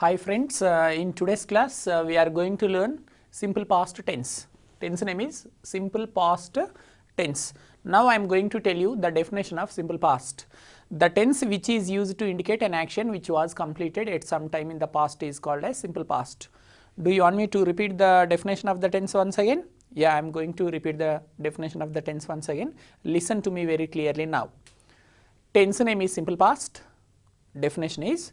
Hi friends, in today's class we are going to learn simple past tense. Tense name is simple past tense. Now I am going to tell you the definition of simple past. The tense which is used to indicate an action which was completed at some time in the past is called as simple past. Do you want me to repeat the definition of the tense once again? Yeah, I am going to repeat the definition of the tense once again. Listen to me very clearly now. Tense name is simple past. Definition is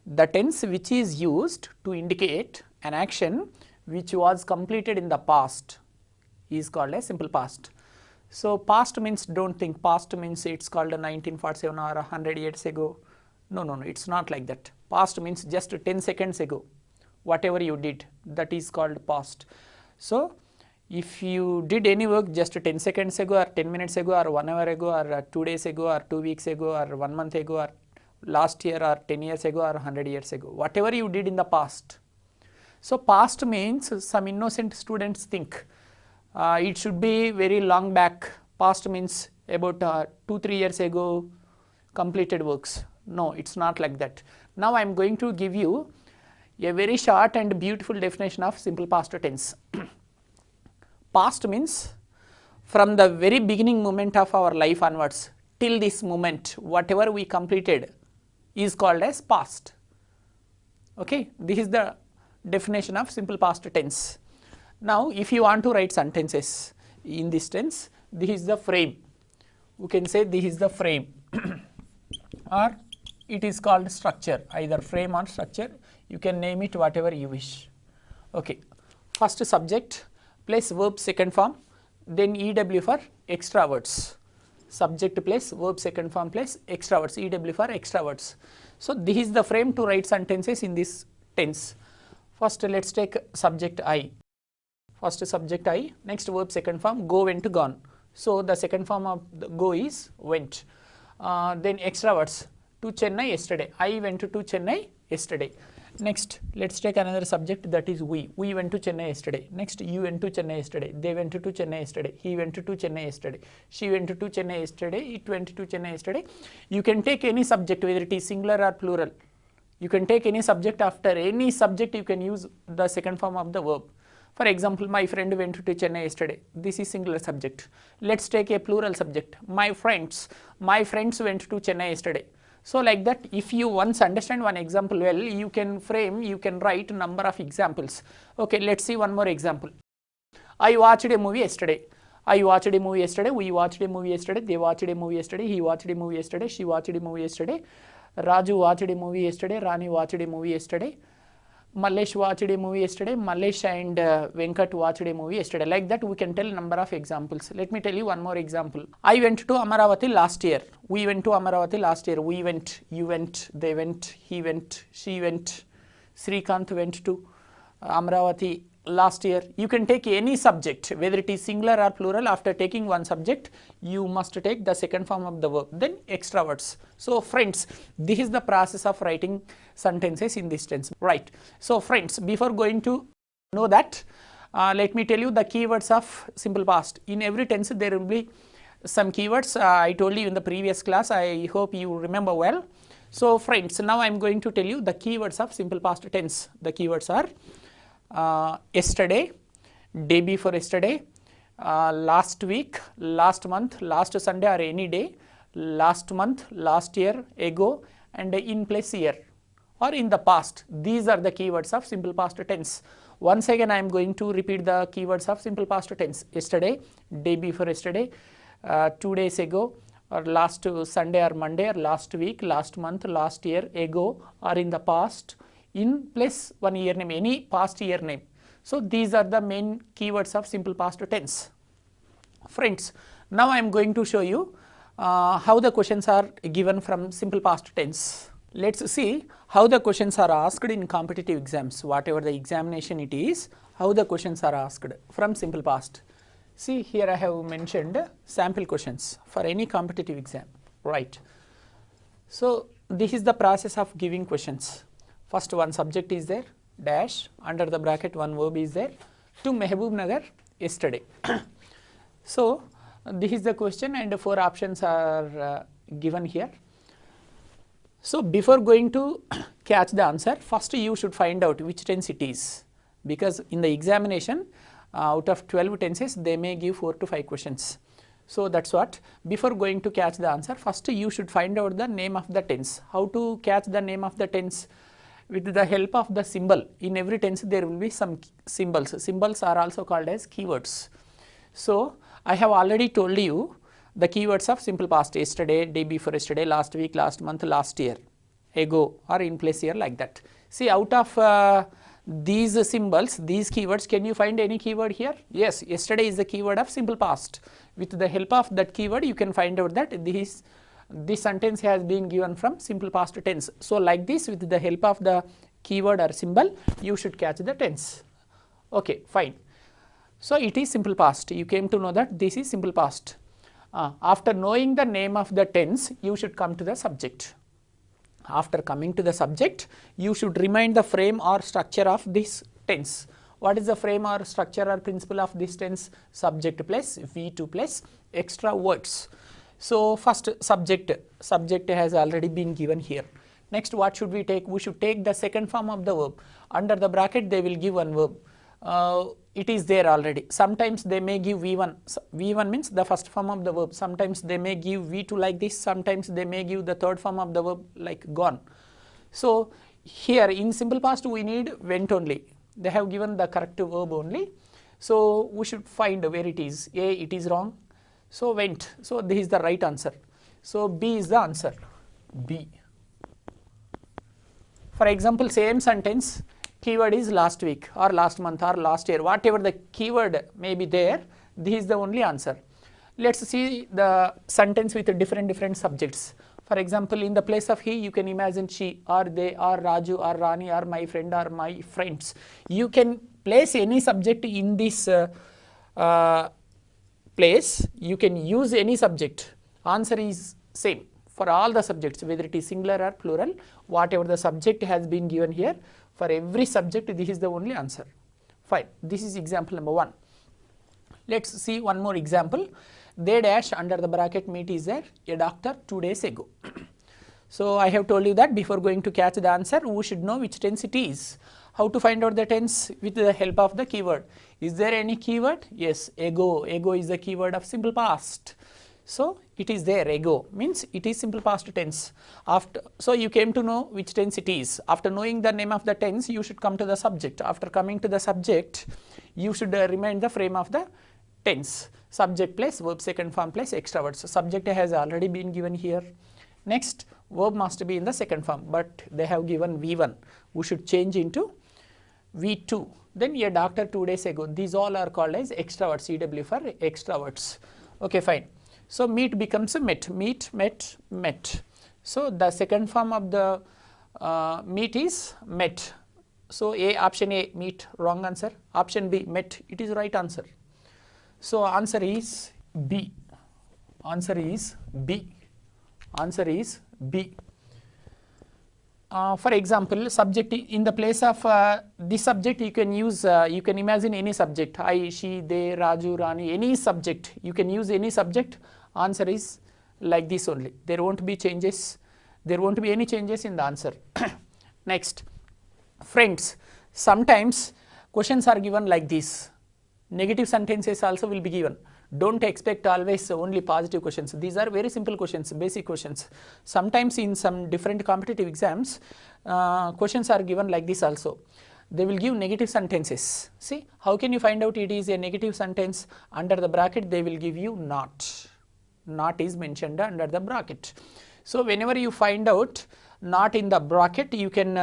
the tense which is used to indicate an action which was completed in the past is called as simple past. So past means, don't think past means it's called 1947 or 100 years ago. No, it's not like that. Past means just 10 seconds ago. Whatever you did, that is called past. So if you did any work just 10 seconds ago or 10 minutes ago or 1 hour ago or 2 days ago or 2 weeks ago or 1 month ago or last year or 10 years ago or 100 years ago, whatever you did in the past. So past means some innocent students think it should be very long back. Past means about 2-3 years ago completed works. No, it's not like that. Now I am going to give you a very short and beautiful definition of simple past tense. Past means from the very beginning moment of our life onwards till this moment, whatever we completed is called as past. Okay, this is the definition of simple past tense. Now if you want to write sentences in this tense, this is the frame. You can say this is the frame or it is called structure, either frame or structure. You can name it whatever you wish. Okay, first subject plus verb second form, then EW for extra words. Subject plus verb second form plus extra words, EW for extra words. So this is the frame to write sentences in this tense. First let us take subject I. First subject I, next verb second form, go, went, gone. So the second form of the go is went. Then extra words, to Chennai yesterday. I went to Chennai yesterday. Next let us take another subject, that is we. We went to Chennai yesterday. Next you went to Chennai yesterday. They went to Chennai yesterday. He went to Chennai yesterday. She went to Chennai yesterday. It went to Chennai yesterday. You can take any subject, whether it is singular or plural. You can take any subject. After any subject you can use the second form of the verb. For example, my friend went to Chennai yesterday. This is singular subject. Let's take a plural subject. My friends went to Chennai yesterday. So like that, if you once understand one example well, you can frame, you can write a number of examples. Okay, let's see one more example. I watched a movie yesterday. I watched a movie yesterday. We watched a movie yesterday. They watched a movie yesterday. He watched a movie yesterday. She watched a movie yesterday. Raju watched a movie yesterday. Rani watched a movie yesterday. Mallesh watched a movie yesterday. Mallesh and Venkat watched a movie yesterday. Like that we can tell number of examples. Let me tell you one more example. I went to Amaravati last year. We went to Amaravati last year. We went, you went, they went, he went, she went. Srikanth went to Amaravati last year. You can take any subject, whether it is singular or plural. After taking one subject, you must take the second form of the verb, then extra words. So friends, this is the process of writing sentences in this tense, right? So friends, before going to know that, let me tell you the keywords of simple past. In every tense there will be some keywords. I told you in the previous class. I hope you remember well. So friends, now I am going to tell you the keywords of simple past tense. The keywords are yesterday, day before yesterday, last week, last month, last Sunday or any day, last month, last year, ago, and in place year or in the past. These are the keywords of simple past tense. Once again I am going to repeat the keywords of simple past tense. Yesterday, day before yesterday, 2 days ago, or last Sunday or Monday, or last week, last month, last year, ago, or in the past, in plus one year name, any past year name. So these are the main keywords of simple past tense. Friends, now I am going to show you how the questions are given from simple past tense. Let's see how the questions are asked in competitive exams, whatever the examination it is, how the questions are asked from simple past. See, here I have mentioned sample questions for any competitive exam, right? So this is the process of giving questions. First one subject is there, dash, under the bracket one verb is there, to Mehboob Nagar yesterday. So this is the question and 4 options are given here. So before going to catch the answer, first you should find out which tense it is, because in the examination out of 12 tenses they may give 4 to 5 questions. So that's what, before going to catch the answer, first you should find out the name of the tense. How to catch the name of the tense? With the help of the symbol. In every tense there will be some symbols. Symbols are also called as keywords. So I have already told you the keywords of simple past: yesterday, day before yesterday, last week, last month, last year, ago, or in place here, like that. See, out of these symbols, these keywords, can you find any keyword here? Yes, yesterday is the keyword of simple past. With the help of that keyword you can find out that this sentence has been given from simple past tense. So like this, with the help of the keyword or symbol you should catch the tense. Okay, fine. So it is simple past. You came to know that this is simple past. After knowing the name of the tense, you should come to the subject. After coming to the subject, you should remind the frame or structure of this tense. What is the frame or structure or principle of this tense? Subject plus V2 plus extra words. So first subject has already been given here. Next, what should we take? We should take the second form of the verb. Under the bracket they will give one verb. It is there already. Sometimes they may give V1. V1 means the first form of the verb. Sometimes they may give V2 like this. Sometimes they may give the third form of the verb like gone. So here in simple past we need went only. They have given the correct verb only. So we should find where it is. A, it is wrong. So went. So this is the right answer. So B is the answer. B. For example, same sentence, keyword is last week or last month or last year, whatever the keyword may be there, this is the only answer. Let's see the sentence with different subjects. For example, in the place of he, you can imagine she or they or Raju or Rani or my friend or my friends. You can place any subject in this place. You can use any subject. Answer is same for all the subjects, whether it is singular or plural. Whatever the subject has been given here, for every subject this is the only answer. Fine. This is example number 1. Let's see one more example. They dash, under the bracket meet is there, a doctor 2 days ago. So I have told you that before going to catch the answer, we should know which tense it is. How to find out the tense? With the help of the keyword. Is there any keyword? Yes, ago. Ago is the keyword of simple past. So it is there, ago means it is simple past tense. So you came to know which tense it is. After knowing the name of the tense, you should come to the subject. After coming to the subject, you should remind the frame of the tense. Subject plus verb second form plus extra words. So subject has already been given here. Next, verb must be in the second form, but they have given V1. We should change into V2. Then a doctor 2 days ago. These all are called as extra words. CW for extra words. Okay, fine. So meet becomes a met. Meet, met, met. So the second form of the meet is met. So A, option A, meet, wrong answer. Option B, met, it is right answer. So answer is B. Answer is B. Answer is B. For example, subject in the place of this subject, you can use, you can imagine any subject. I, she, they, Raju, Rani, any subject. You can use any subject. Answer is like this only. There won't be changes. There won't be any changes in the answer. Next, friends. Sometimes questions are given like this. Negative sentences also will be given. Don't expect always only positive questions. These are very simple questions, basic questions. Sometimes in some different competitive exams, questions are given like this also. They will give negative sentences. See, how can you find out it is a negative sentence? Under the bracket, they will give you not. Not is mentioned under the bracket. So whenever you find out not in the bracket, you can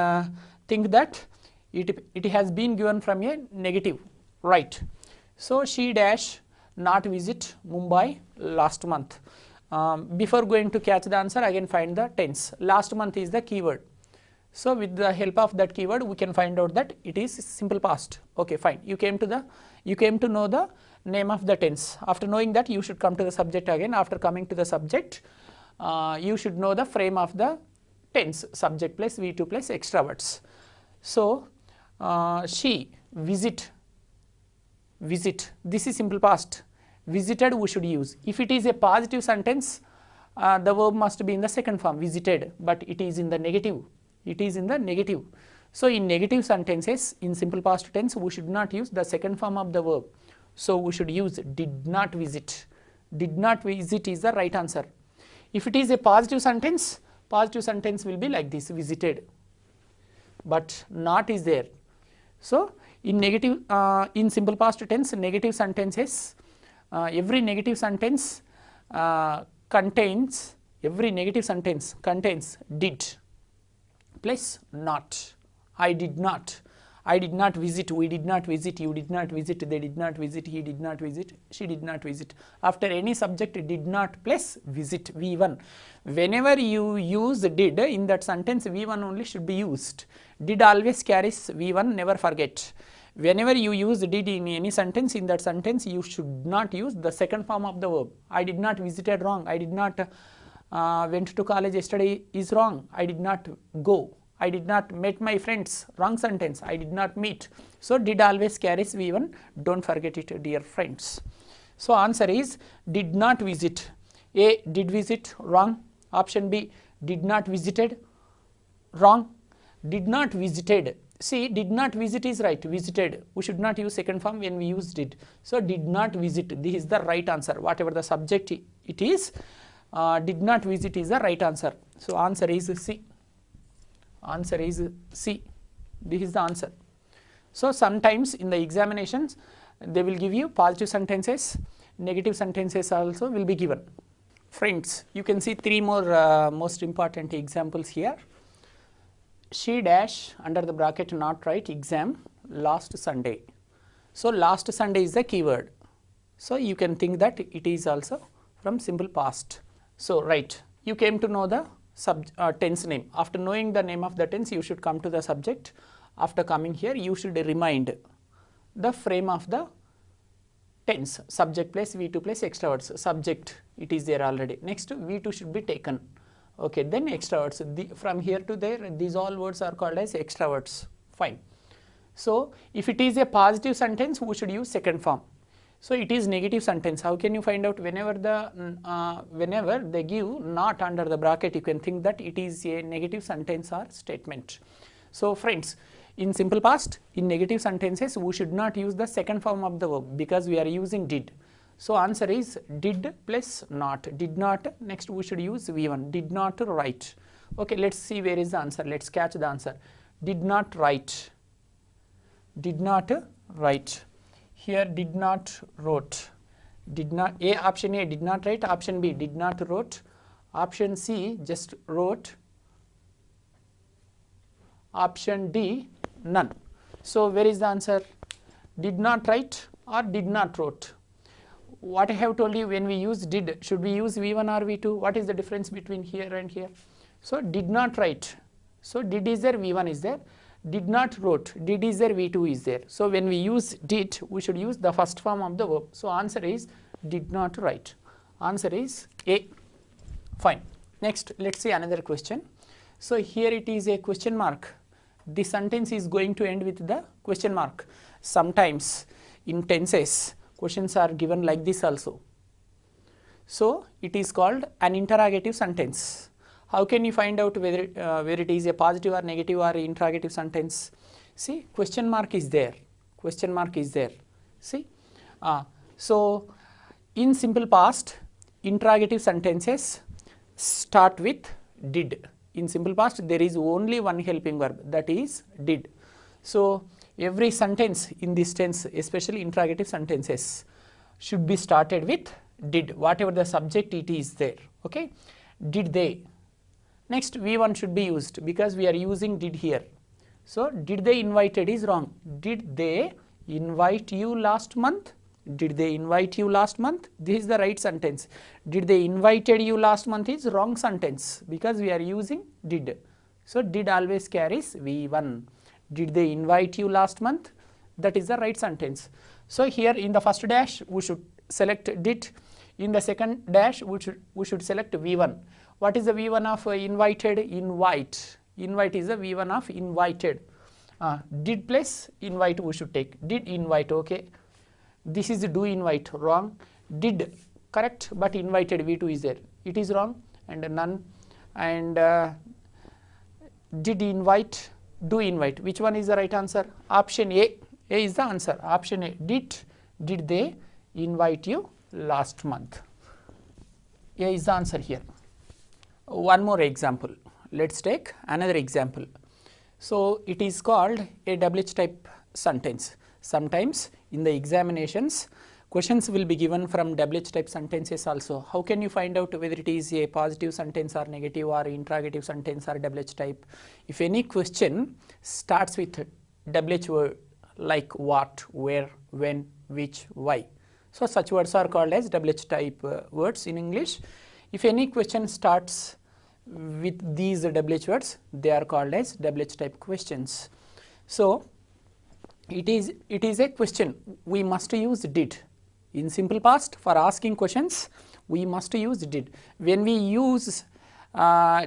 think that it has been given from a negative, right? So she dash not visit Mumbai last month. Before going to catch the answer, again find the tense. Last month is the keyword. So with the help of that keyword, we can find out that it is simple past. Okay, fine. You came to know the name of the tense. After knowing that, you should come to the subject again. After coming to the subject, you should know the frame of the tense. Subject plus V2 plus extra words. So she visit. This is simple past. Visited we should use. If it is a positive sentence, the verb must be in the second form, visited, but it is in the negative. It is in the negative. So in negative sentences, in simple past tense, we should not use the second form of the verb. So we should use did not visit. Did not visit is the right answer. If it is a positive sentence will be like this, visited, but not is there. So in negative, in simple past tense, negative sentences, every negative sentence contains did plus not. I did not visit, we did not visit, you did not visit, they did not visit, he did not visit, she did not visit. After any subject, did not plus visit, V1. Whenever you use did in that sentence, V1 only should be used. Did always carries V1, never forget. Whenever you use did in any sentence, in that sentence you should not use the second form of the verb. I did not visited, wrong. I did not went to college yesterday is wrong. I did not go. I did not met my friends, wrong sentence. I did not meet. So did always carries V1, don't forget it, dear friends. So answer is did not visit. A, did visit, wrong. Option B, did not visited, wrong. Did not visited. See, did not visit is right, visited. We should not use second form when we use did. So did not visit, this is the right answer. Whatever the subject it is, did not visit is the right answer. So answer is C. Answer is C. This is the answer. So sometimes in the examinations, they will give you positive sentences, negative sentences also will be given. Friends, you can see three more most important examples here. She dash under the bracket not right exam last Sunday. So last Sunday is the keyword. So you can think that it is also from simple past. So right, you came to know the tense name. After knowing the name of the tense, you should come to the subject. After coming here, you should remind the frame of the tense. Subject plus V2 plus extra words. Subject, it is there already. Next, V2 should be taken. Okay, then extra words. From here to there, these all words are called as extra words. Fine. So if it is a positive sentence, we should use second form. So it is negative sentence. How can you find out? Whenever they give not under the bracket, you can think that it is a negative sentence or statement. So friends, in simple past, in negative sentences, we should not use the second form of the verb because we are using did. So answer is did plus not. Did not. Next we should use V1. Did not write. Okay, let's see where is the answer. Let's catch the answer. Did not write. Did not write. Here did not wrote. Did not. Option A did not write. Option B did not wrote. Option C just wrote. Option D none. So where is the answer? Did not write or did not wrote. What I have told you, when we use did, should we use V1 or V2? What is the difference between here and here? So did not write. So did is there, V1 is there. Did not wrote, did is there, V2 is there. So when we use did, we should use the first form of the verb. So answer is did not write. Answer is A. Fine. Next, let's see another question. So here it is a question mark. The sentence is going to end with the question mark. Sometimes in tenses, questions are given like this also. So it is called an interrogative sentence. How can you find out whether where it is a positive or negative or interrogative sentence? See, question mark is there. Question mark is there. See, so in simple past, interrogative sentences start with did. In simple past, there is only one helping verb, that is did. So every sentence in this tense, especially interrogative sentences, should be started with did, whatever the subject it is there. Okay, did they. Next, V1 should be used because we are using did here. So did they invited is wrong. Did they invite you last month? Did they invite you last month? This is the right sentence. Did they invited you last month is wrong sentence because we are using did. So did always carries V1. Did they invite you last month? That is the right sentence. So here in the first dash we should select did. In the second dash we should select V1. What is the V1 of invited? Invite. Invite is the V1 of invited. Did plus invite we should take. Did invite, okay. This is do invite, wrong. Did, correct, but invited V2 is there. It is wrong and none. And did invite, do invite. Which one is the right answer? Option A. A is the answer. Option A. Did they invite you last month? A is the answer here. One more example. Let's take another example. So it is called a WH type sentence. Sometimes in the examinations, questions will be given from WH type sentences also. How can you find out whether it is a positive sentence or negative or interrogative sentence or WH type? If any question starts with WH word like what, where, when, which, why. So such words are called as WH type words in English. If any question starts with these WH words, they are called as WH type questions. So it is a question. We must use did. In simple past, for asking questions, we must use did. When we use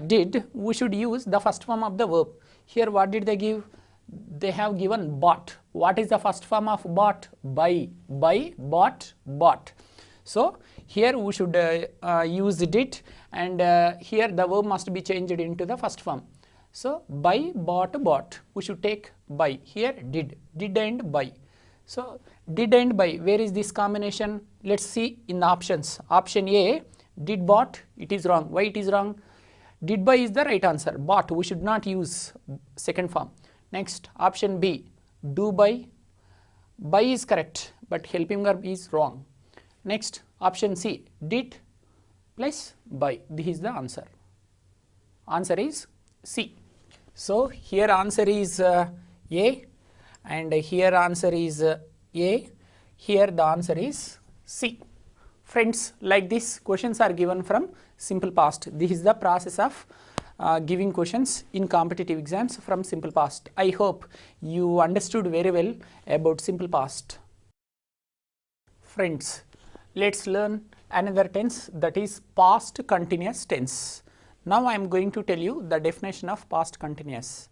did, we should use the first form of the verb. Here what did they give? They have given bought. What is the first form of bought? Buy, bought, bought. So here we should use did, and here the verb must be changed into the first form. So buy, bought, bought. We should take buy. Here did and buy. So did and buy, where is this combination? Let's see in the options. Option A, did bought, it is wrong. Why it is wrong? Did buy is the right answer. Bought, we should not use second form. Next, option B, do buy. Buy is correct, but helping verb is wrong. Next, option C, did plus buy. This is the answer. Answer is C. So here answer is A, and here answer is A. Here the answer is C. Friends, like this questions are given from simple past. This is the process of giving questions in competitive exams from simple past. I hope you understood very well about simple past. Friends, let's learn another tense, that is past continuous tense. Now I am going to tell you the definition of past continuous.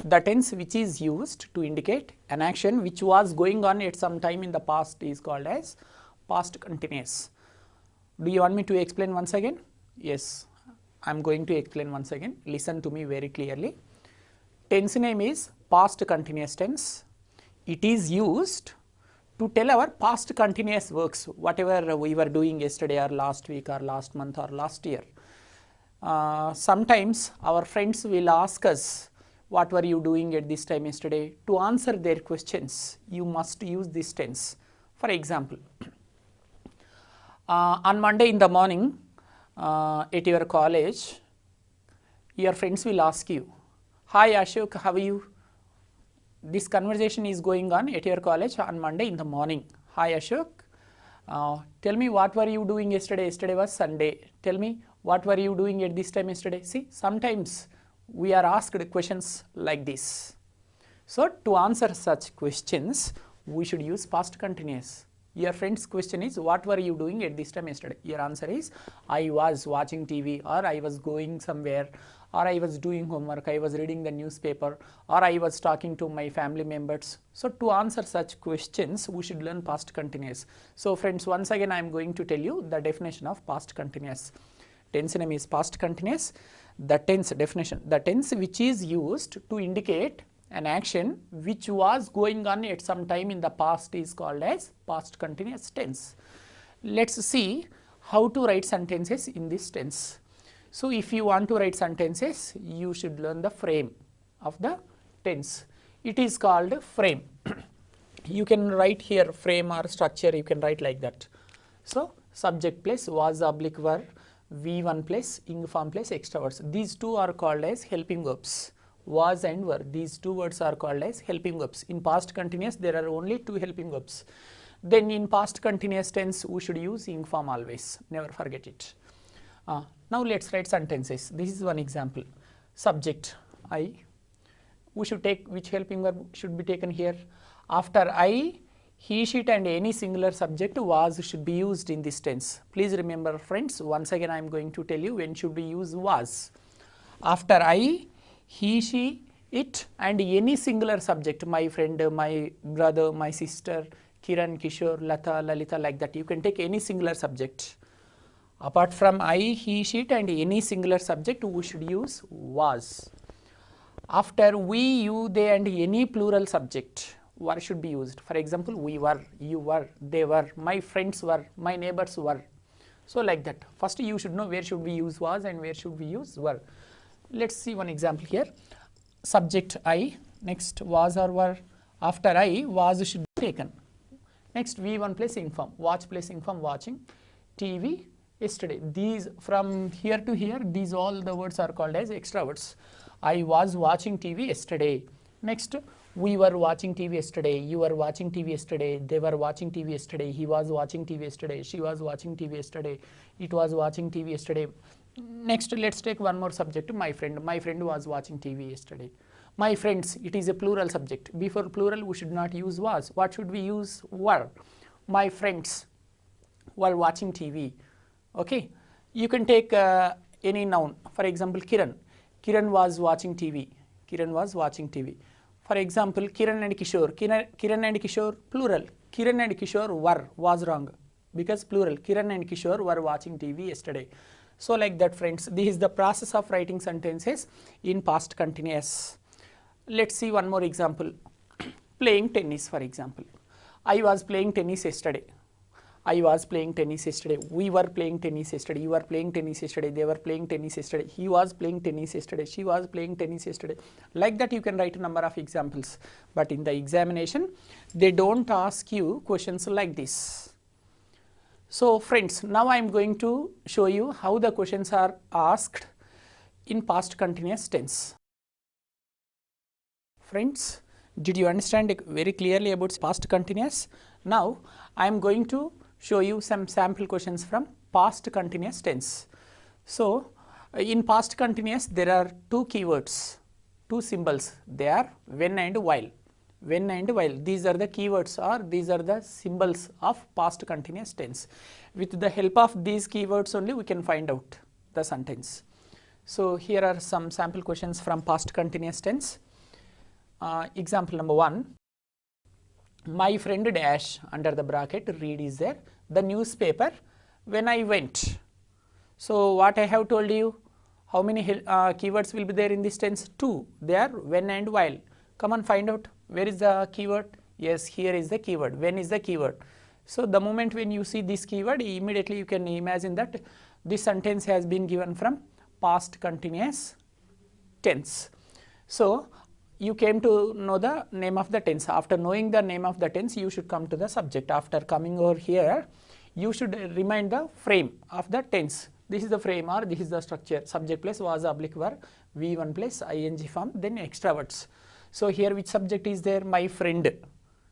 The tense which is used to indicate an action which was going on at some time in the past is called as past continuous. Do you want me to explain once again? Yes, I am going to explain once again. Listen to me very clearly. Tense name is past continuous tense. It is used to tell our past continuous works, whatever we were doing yesterday or last week or last month or last year. Sometimes our friends will ask us, what were you doing at this time yesterday? To answer their questions, you must use this tense. For example, on Monday in the morning at your college, your friends will ask you, hi Ashok, how are you? This conversation is going on at your college on Monday in the morning. Hi Ashok, tell me what were you doing yesterday? Yesterday was Sunday. Tell me what were you doing at this time yesterday? See, sometimes we are asked questions like this. So to answer such questions, we should use past continuous. Your friend's question is, what were you doing at this time yesterday? Your answer is, I was watching TV, or I was going somewhere, or I was doing homework, I was reading the newspaper, or I was talking to my family members. So to answer such questions, we should learn past continuous. So friends, once again I am going to tell you the definition of past continuous. Tense name is past continuous. The tense definition, the tense which is used to indicate an action which was going on at some time in the past is called as past continuous tense. Let's see how to write sentences in this tense. So if you want to write sentences, you should learn the frame of the tense. It is called frame. You can write here frame or structure, you can write like that. So subject plus was oblique were, V1 plus ing form plus extra words. These two are called as helping verbs. Was and were, these two words are called as helping verbs. In past continuous, there are only two helping verbs. Then in past continuous tense, we should use ing form always. Never forget it. Now let's write sentences. This is one example. Subject I. We should take which helping verb should be taken here. After I, he, she and any singular subject was should be used in this tense. Please remember friends, once again I am going to tell you when should we use was. After I, he, she, it and any singular subject, my friend, my brother, my sister, Kiran, Kishore, Lata, Lalita, like that. You can take any singular subject. Apart from I, he, she and any singular subject, we should use was. After we, you, they and any plural subject, were should be used. For example, we were, you were, they were, my friends were, my neighbors were. So like that. First you should know where should we use was and where should we use were. Let's see one example here. Subject I, next was or were. After I, was should be taken. Next V1 plus inform, watch plus inform, watching. TV, yesterday. These from here to here, these all the words are called as extra words. I was watching TV yesterday. Next, we were watching TV yesterday, you were watching TV yesterday, they were watching TV yesterday, he was watching TV yesterday, she was watching TV yesterday, it was watching TV yesterday. Next, let's take one more subject, my friend. My friend was watching TV yesterday. My friends, it is a plural subject. Before plural, we should not use was. What should we use? Were. My friends were watching TV. Okay. You can take any noun. For example, Kiran. Kiran was watching TV. Kiran was watching TV. For example, Kiran and Kishore. Kiran and Kishore, plural. Kiran and Kishore were, was wrong because plural. Kiran and Kishore were watching TV yesterday. So like that, friends, this is the process of writing sentences in past continuous. Let's see one more example. Playing tennis, for example. I was playing tennis yesterday. I was playing tennis yesterday. We were playing tennis yesterday. You were playing tennis yesterday. They were playing tennis yesterday. He was playing tennis yesterday. She was playing tennis yesterday. Like that, you can write a number of examples. But in the examination, they don't ask you questions like this. So friends, now I am going to show you how the questions are asked in past continuous tense. Friends, did you understand very clearly about past continuous? Now I am going to show you some sample questions from past continuous tense. So in past continuous, there are two keywords, two symbols. They are when and while. When and while, these are the keywords or these are the symbols of past continuous tense. With the help of these keywords only, we can find out the sentence. So here are some sample questions from past continuous tense. Example number 1. My friend dash, under the bracket, read is there, the newspaper when I went. So what I have told you, how many keywords will be there in this tense? 2. They are when and while. Come on, find out. Where is the keyword? Yes, here is the keyword. When is the keyword. So the moment when you see this keyword, immediately you can imagine that this sentence has been given from past continuous tense. So you came to know the name of the tense. After knowing the name of the tense, you should come to the subject. After coming over here, you should remind the frame of the tense. This is the frame or this is the structure. Subject plus was oblique were, V1 plus ing form, then extra words. So here which subject is there? My friend.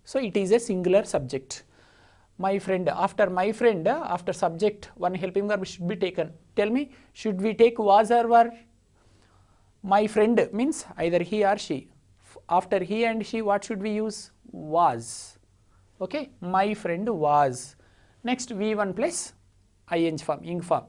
So it is a singular subject. My friend. After my friend, after subject, one helping verb should be taken. Tell me, should we take was or were? My friend means either he or she. After he and she, what should we use? Was. Okay, my friend was. Next, V1 plus ing form, ing form.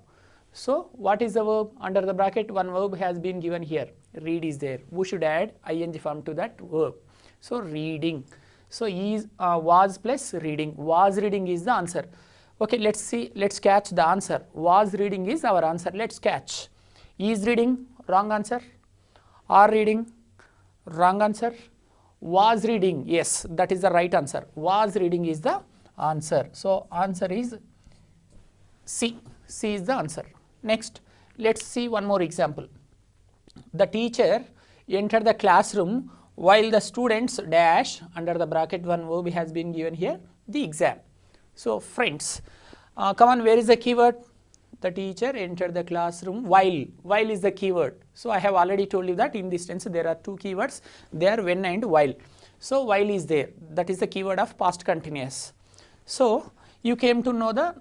So what is the verb? Under the bracket, one verb has been given here. Read is there. We should add ing form to that verb. So reading. So is was plus reading. Was reading is the answer. Okay, let's see. Let's catch the answer. Was reading is our answer. Let's catch. Is reading, wrong answer. Are reading, wrong answer. Was reading, yes, that is the right answer. Was reading is the answer. So answer is C. C is the answer. Next, let's see one more example. The teacher entered the classroom while the students dash, under the bracket one verb has been given here, the exam. So friends, come on, where is the keyword? The teacher entered the classroom while. While is the keyword. So I have already told you that in this tense there are two keywords. They are when and while. So while is there. That is the keyword of past continuous. So you came to know the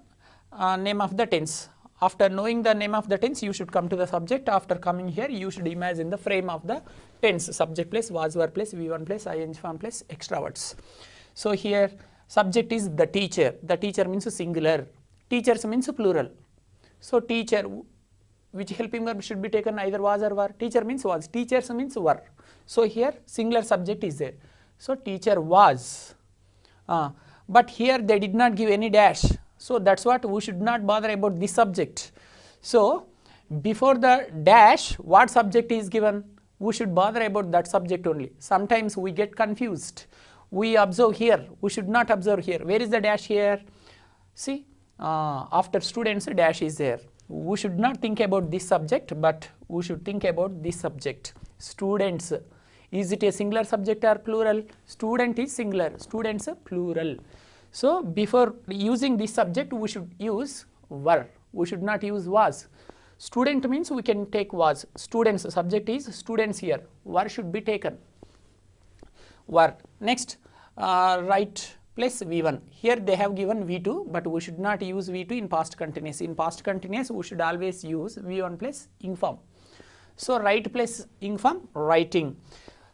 name of the tense. After knowing the name of the tense, you should come to the subject. After coming here, you should imagine the frame of the tense. Subject plus was were plus V1 plus ing form plus extra words. So here subject is the teacher. The teacher means singular. Teachers means plural. So teacher, which helping verb should be taken either was or were. Teacher means was. Teachers means were. So here singular subject is there. So teacher was. But here they did not give any dash. So that's what we should not bother about this subject. So before the dash, what subject is given? we should bother about that subject only. Sometimes we get confused. We observe here, we should not observe here. Where is the dash here? See, after students, dash is there. We should not think about this subject, but we should think about this subject. Students. Is it a singular subject or plural? Student is singular, students plural. So before using this subject, we should use were. We should not use was. Student means we can take was. Students, subject is students here. Were should be taken. Were. Next, right plus V1. Here they have given V2, but we should not use V2 in past continuous. In past continuous, we should always use V1 plus ing form. So write plus ing form, writing.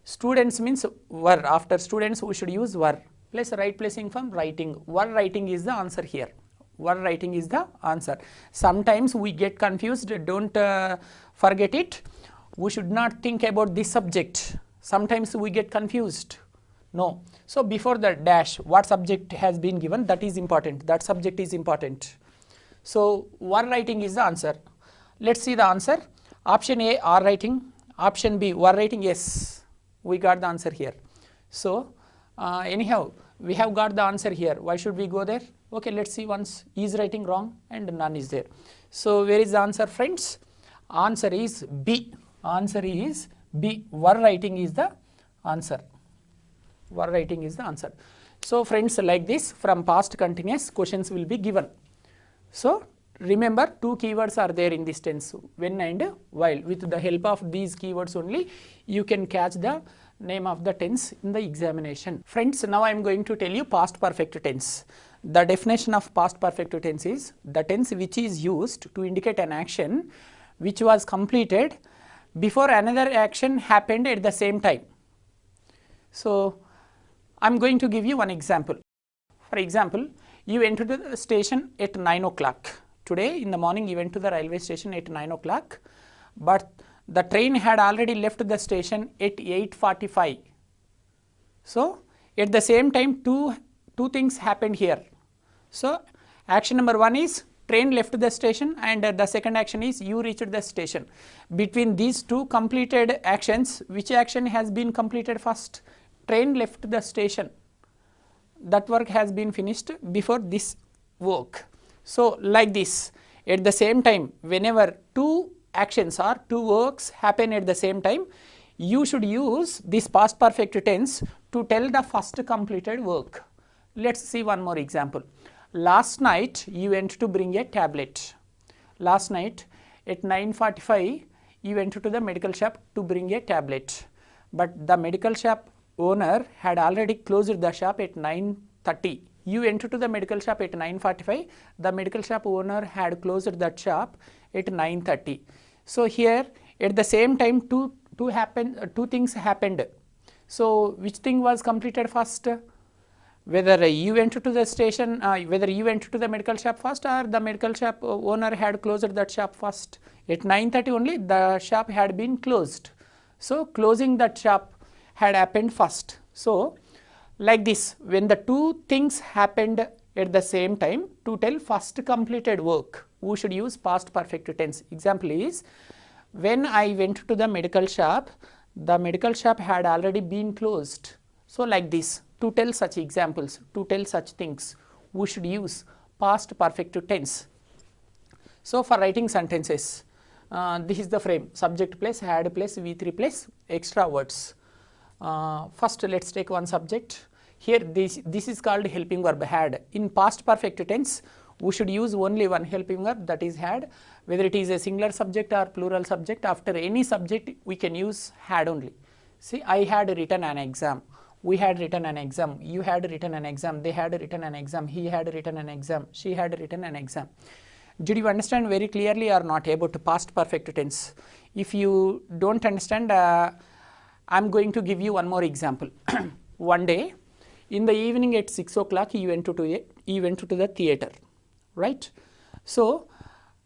Students means were. After students, we should use were. Plus write plus ing form, writing. Were writing is the answer here. Were writing is the answer. Sometimes we get confused. Don't forget it. We should not think about this subject. Sometimes we get confused. No. So before the dash, what subject has been given, that is important. That subject is important. So were writing is the answer. Let's see the answer. Option A, are writing. Option B, were writing. Yes, we got the answer here. So anyhow, we have got the answer here. Why should we go there? Okay, let's see once. Is writing wrong and none is there. So where is the answer, friends? Answer is B. Answer is B. Were writing is the answer. Were writing is the answer. So friends, like this, from past continuous, questions will be given. So remember, two keywords are there in this tense, when and while. With the help of these keywords only, you can catch the name of the tense in the examination. Friends, now I am going to tell you past perfect tense. The definition of past perfect tense is the tense which is used to indicate an action which was completed before another action happened at the same time. So I am going to give you one example. For example, you entered the station at 9 o'clock. Today in the morning you went to the railway station at 9 o'clock, but the train had already left the station at 8:45. So at the same time, two things happened here. So action number 1 is train left the station, and the second action is you reached the station. Between these two completed actions, which action has been completed first? Train left the station. That work has been finished before this work. So like this, at the same time, whenever two actions or two works happen at the same time, you should use this past perfect tense to tell the first completed work. Let's see one more example. Last night you went to bring a tablet. Last night at 9:45 you went to the medical shop to bring a tablet, but the medical shop owner had already closed the shop at 9:30. You entered to the medical shop at 9:45. The medical shop owner had closed that shop at 9:30. So here at the same time two things happened. So which thing was completed first? Whether you went to the station, whether you went to the medical shop first, or the medical shop owner had closed that shop first. At 9:30 only the shop had been closed. So closing that shop had happened first. So like this, when the two things happened at the same time, to tell first completed work, we should use past perfect tense. Example is, when I went to the medical shop had already been closed. So like this, to tell such examples, to tell such things, we should use past perfect tense. So for writing sentences, this is the frame: subject plus had plus V3 plus extra words. First let's take one subject. Here this is called helping verb had. In past perfect tense, we should use only one helping verb, that is had. Whether it is a singular subject or plural subject, after any subject we can use had only. See, I had written an exam, we had written an exam, you had written an exam, they had written an exam, he had written an exam, she had written an exam. Did you understand very clearly or not about past perfect tense? If you don't understand, I am going to give you one more example. One day in the evening at 6 o'clock you went to the theater, right? So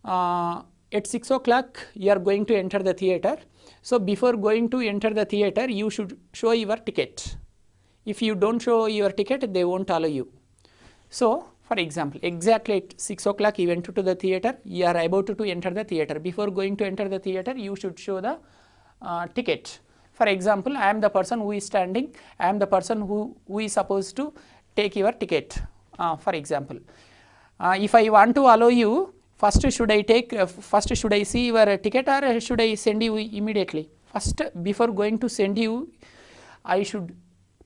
at 6 o'clock you are going to enter the theater. So before going to enter the theater, you should show your ticket. If you don't show your ticket, they won't allow you. So for example, exactly at 6 o'clock you went to the theater, you are about to enter the theater. Before going to enter the theater, you should show the ticket. For example, I am the person who is standing, I am the person who is supposed to take your ticket, for example. If I want to allow you, first should I see your ticket, or should I send you immediately? First, before going to send you, I should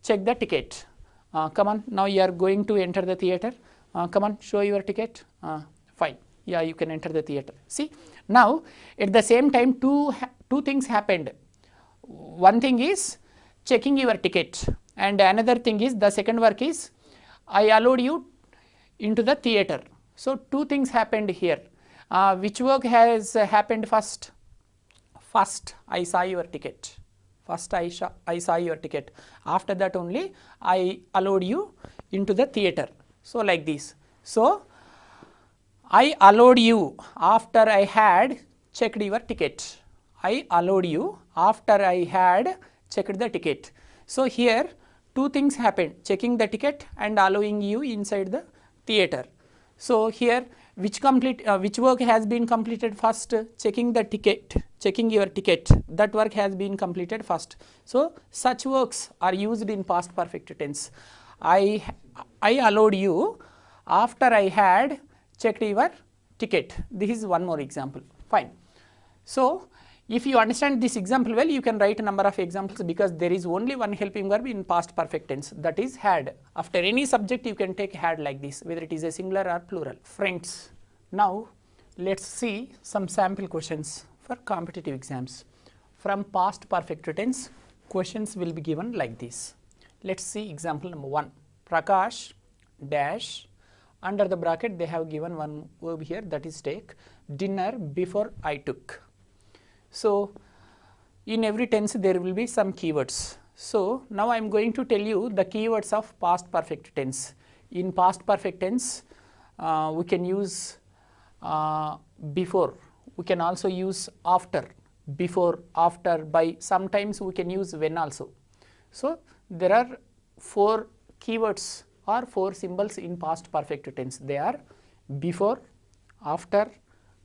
check the ticket. Come on, now you are going to enter the theatre. Come on, show your ticket. Fine, yeah, you can enter the theatre. See, now at the same time two things happened. One thing is checking your ticket, and another thing is, the second work is, I allowed you into the theatre. So two things happened here. Which work has happened first? First, I saw your ticket. First, I saw your ticket. After that only, I allowed you into the theatre. So like this. So I allowed you after I had checked your ticket. I allowed you after I had checked the ticket. So here two things happened, checking the ticket and allowing you inside the theatre. So here which work has been completed first? Checking the ticket, checking your ticket, that work has been completed first. So such works are used in past perfect tense. I allowed you after I had checked your ticket. This is one more example. Fine. So if you understand this example well, you can write a number of examples, because there is only one helping verb in past perfect tense, that is had. After any subject you can take had like this, whether it is a singular or plural. Friends, now let's see some sample questions for competitive exams. From past perfect tense, questions will be given like this. Let's see example number 1. Prakash dash, under the bracket they have given one verb here, that is take dinner before I took. So in every tense there will be some keywords. So now I am going to tell you the keywords of past perfect tense. In past perfect tense, we can use before, we can also use after, before, after, by, sometimes we can use when also. So there are 4 keywords or 4 symbols in past perfect tense. They are before, after,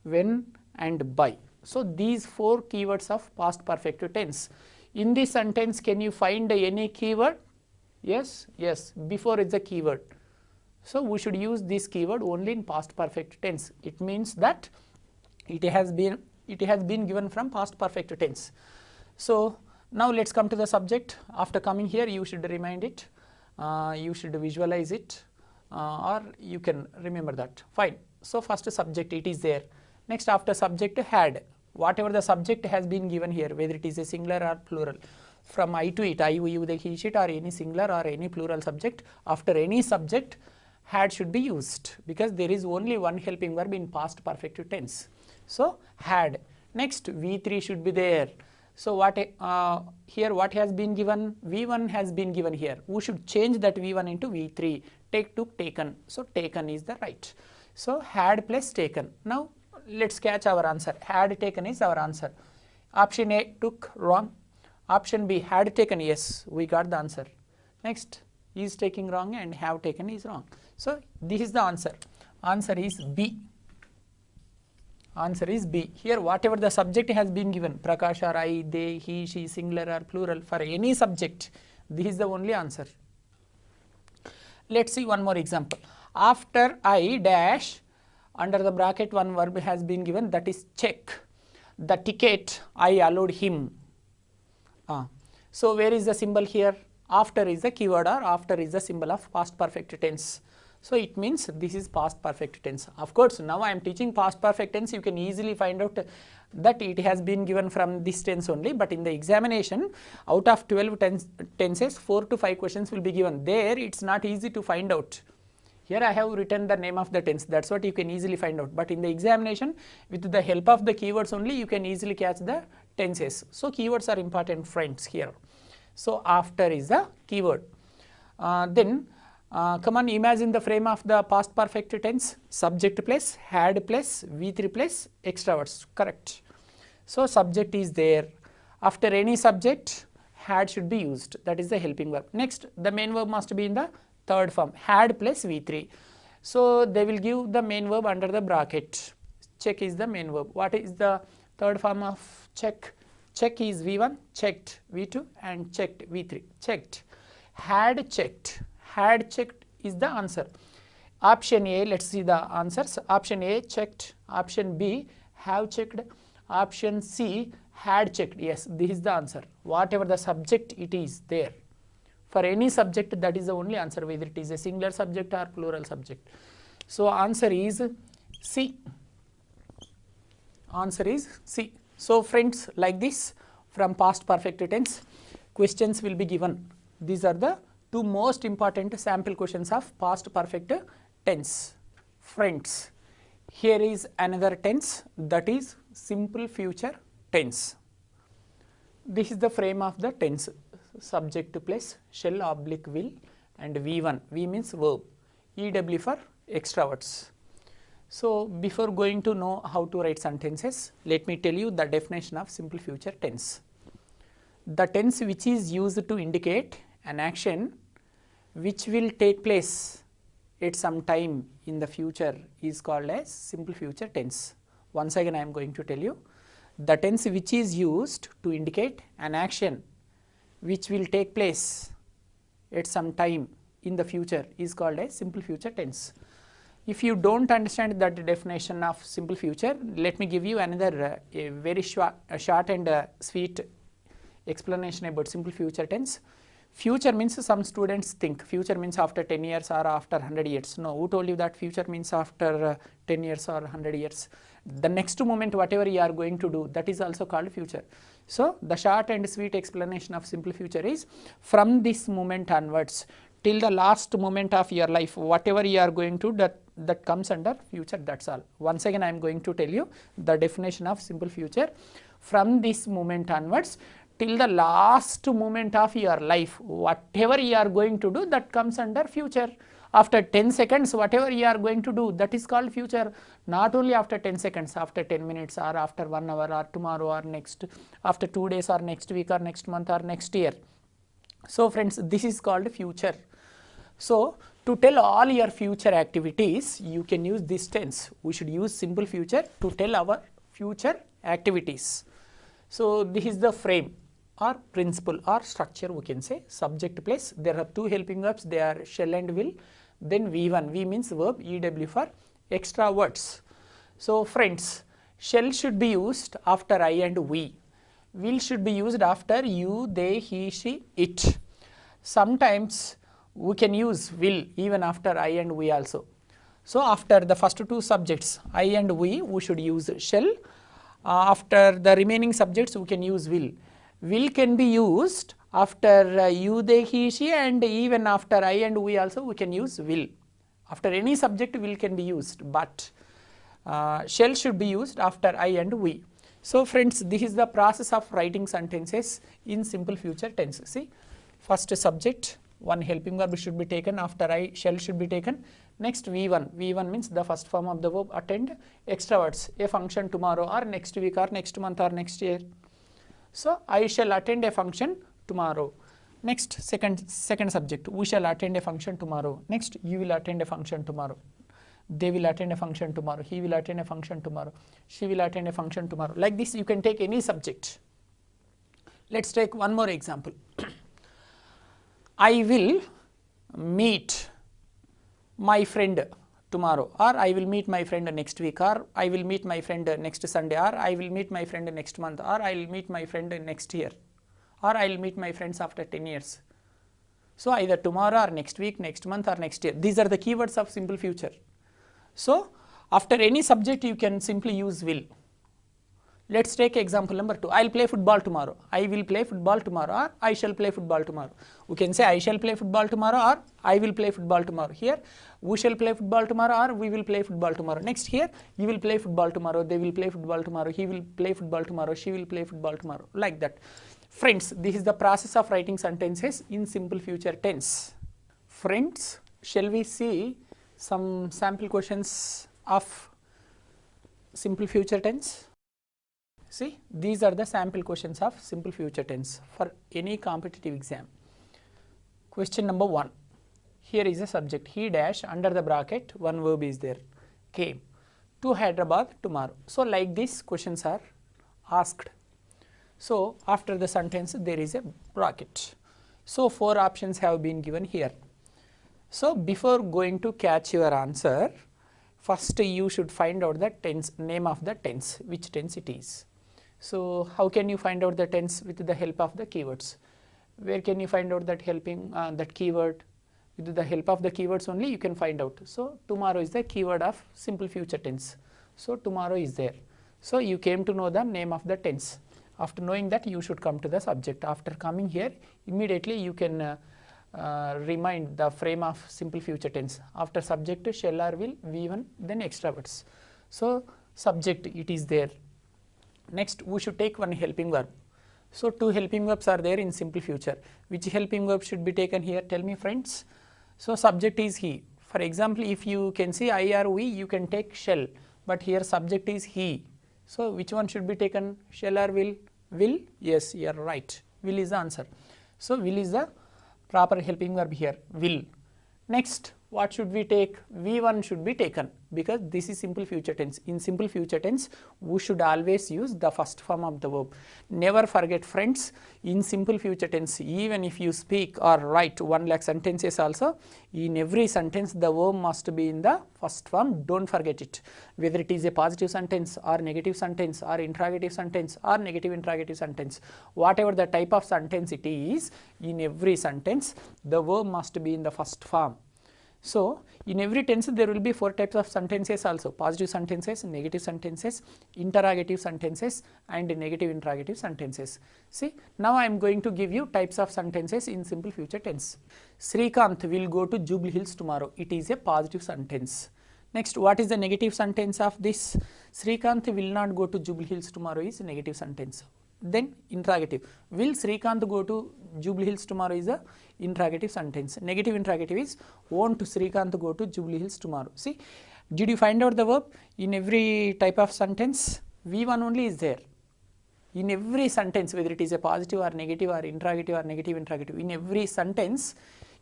when and by. So these 4 keywords of past perfect tense. In this sentence, can you find any keyword? Yes, yes, before is the keyword. So we should use this keyword only in past perfect tense. It means that it has been given from past perfect tense. So now let's come to the subject. After coming here, you should remind it, you should visualize it, or you can remember that. Fine. So first subject, it is there. Next, after subject, had. Whatever the subject has been given here, whether it is a singular or plural, from I to it, I, we, you, they, he, it, or any singular or any plural subject, after any subject, had should be used, because there is only one helping verb in past perfect tense. So had. Next, V3 should be there. So what here what has been given? V1 has been given here. We should change that V1 into V3. Take, took, taken. So taken is the right. So had plus taken. Now let's catch our answer. Had taken is our answer. Option A, took, wrong. Option B, had taken, yes, we got the answer. Next, is taking wrong and have taken is wrong. So this is the answer. Answer is B. Answer is B. Here whatever the subject has been given, Prakash or I, they, he, she, singular or plural, for any subject, this is the only answer. Let's see one more example. After I dash, under the bracket one verb has been given, that is check. The ticket I allowed him. So where is the symbol here? After is the keyword, or after is the symbol of past perfect tense. So it means this is past perfect tense. Of course, now I am teaching past perfect tense, you can easily find out that it has been given from this tense only, but in the examination, out of 12 tenses, 4 to 5 questions will be given. There it's not easy to find out. Here I have written the name of the tense, that's what you can easily find out. But in the examination, with the help of the keywords only, you can easily catch the tenses. So keywords are important, friends, here. So after is the keyword. Come on, imagine the frame of the past perfect tense. Subject plus, had plus, V3 plus, extra words, correct. So subject is there. After any subject, had should be used, that is the helping verb. Next, the main verb must be in the third form, had plus V3. So they will give the main verb under the bracket. Check is the main verb. What is the third form of check? Check is V1, checked V2 and checked V3. Checked. Had checked is the answer. Option A, let's see the answers. Option A, checked. Option B, have checked. Option C, had checked. Yes, this is the answer. Whatever the subject it is there. For any subject, that is the only answer, whether it is a singular subject or plural subject. So answer is C. Answer is C. So friends, like this, from past perfect tense, questions will be given. These are the two most important sample questions of past perfect tense. Friends, here is another tense, that is simple future tense. This is the frame of the tense. Subject plus shall oblique will and V1. V means verb. EW for extra words. So before going to know how to write sentences, let me tell you the definition of simple future tense. The tense which is used to indicate an action which will take place at some time in the future is called as simple future tense. Once again I am going to tell you, the tense which is used to indicate an action which will take place at some time in the future is called as simple future tense. If you do not understand that definition of simple future, let me give you another a very short and sweet explanation about simple future tense. Future means, some students think future means after 10 years or after 100 years. No, who told you that future means after 10 years or 100 years? The next moment whatever you are going to do, that is also called future. So the short and sweet explanation of simple future is, from this moment onwards till the last moment of your life, whatever you are going to, that comes under future, that's all. Once again I am going to tell you the definition of simple future. From this moment onwards till the last moment of your life, whatever you are going to do, that comes under future. After 10 seconds, whatever you are going to do, that is called future. Not only after 10 seconds, after 10 minutes or after 1 hour or tomorrow or next, after 2 days or next week or next month or next year. So friends, this is called future. So to tell all your future activities, you can use this tense. We should use simple future to tell our future activities. So this is the frame or principle or structure, we can say. Subject plus, there are two helping verbs, they are shall and will. Then V1, V means verb, EW for extra words. So friends, shall should be used after I and we. Will should be used after you, they, he, she, it. Sometimes we can use will even after I and we also. So after the first two subjects, I and we should use shall. After the remaining subjects, we can use will. Will can be used after you, they, he, she, and even after I and we also we can use will. After any subject, will can be used, but shall should be used after I and we. So friends, this is the process of writing sentences in simple future tense. See, first subject, one helping verb should be taken, after I, shall should be taken. Next V1, V1 means the first form of the verb, attend, extra words, a function tomorrow or next week or next month or next year. So I shall attend a function tomorrow. Next second subject, we shall attend a function tomorrow. Next, you will attend a function tomorrow. They will attend a function tomorrow. He will attend a function tomorrow. She will attend a function tomorrow. Like this, you can take any subject. Let's take one more example. I will meet my friend tomorrow, or I will meet my friend next week, or I will meet my friend next Sunday, or I will meet my friend next month, or I will meet my friend next year, or I will meet my friends after 10 years. So either tomorrow or next week, next month or next year. These are the keywords of simple future. So after any subject you can simply use will. Let's take example number 2. I will play football tomorrow. I will play football tomorrow, or I shall play football tomorrow. We can say I shall play football tomorrow, or I will play football tomorrow. Here, we shall play football tomorrow, or we will play football tomorrow. Next here, you will play football tomorrow, they will play football tomorrow, he will play football tomorrow, she will play football tomorrow, like that. Friends, this is the process of writing sentences in simple future tense. Friends, shall we see some sample questions of simple future tense? See, these are the sample questions of simple future tense for any competitive exam. Question number 1. Here is a subject, he dash, under the bracket, one verb is there, came to Hyderabad tomorrow. So like this questions are asked. So after the sentence there is a bracket. So 4 options have been given here. So before going to catch your answer, first you should find out the tense, name of the tense, which tense it is. So how can you find out the tense? With the help of the keywords. Where can you find out that that keyword? With the help of the keywords only you can find out. So tomorrow is the keyword of simple future tense. So tomorrow is there. So you came to know the name of the tense. After knowing that, you should come to the subject. After coming here, immediately you can remind the frame of simple future tense. After subject, shall or will, V1, then extra words. So subject, it is there. Next, we should take one helping verb. So 2 helping verbs are there in simple future. Which helping verb should be taken here? Tell me, friends. So subject is he. For example, if you can say I or we, you can take shall, but here subject is he. So which one should be taken? Shall or will? Will? Yes, you are right. Will is the answer. So will is the proper helping verb here. Will. Next, what should we take? V1 should be taken, because this is simple future tense. In simple future tense, we should always use the first form of the verb. Never forget, friends, in simple future tense, even if you speak or write 1 lakh sentences also, in every sentence the verb must be in the first form. Don't forget it. Whether it is a positive sentence or negative sentence or interrogative sentence or negative interrogative sentence, whatever the type of sentence it is, in every sentence the verb must be in the first form. So in every tense there will be 4 types of sentences also: positive sentences, negative sentences, interrogative sentences and negative interrogative sentences. See, now I am going to give you types of sentences in simple future tense. Srikanth will go to Jubilee Hills tomorrow. It is a positive sentence. Next, what is the negative sentence of this? Srikanth will not go to Jubilee Hills tomorrow is a negative sentence. Then interrogative. Will Srikanth go to Jubilee Hills tomorrow is a interrogative sentence. Negative interrogative is won't Srikanth go to Jubilee Hills tomorrow. See, did you find out the verb? In every type of sentence, V1 only is there. In every sentence, whether it is a positive or negative or interrogative or negative interrogative, in every sentence,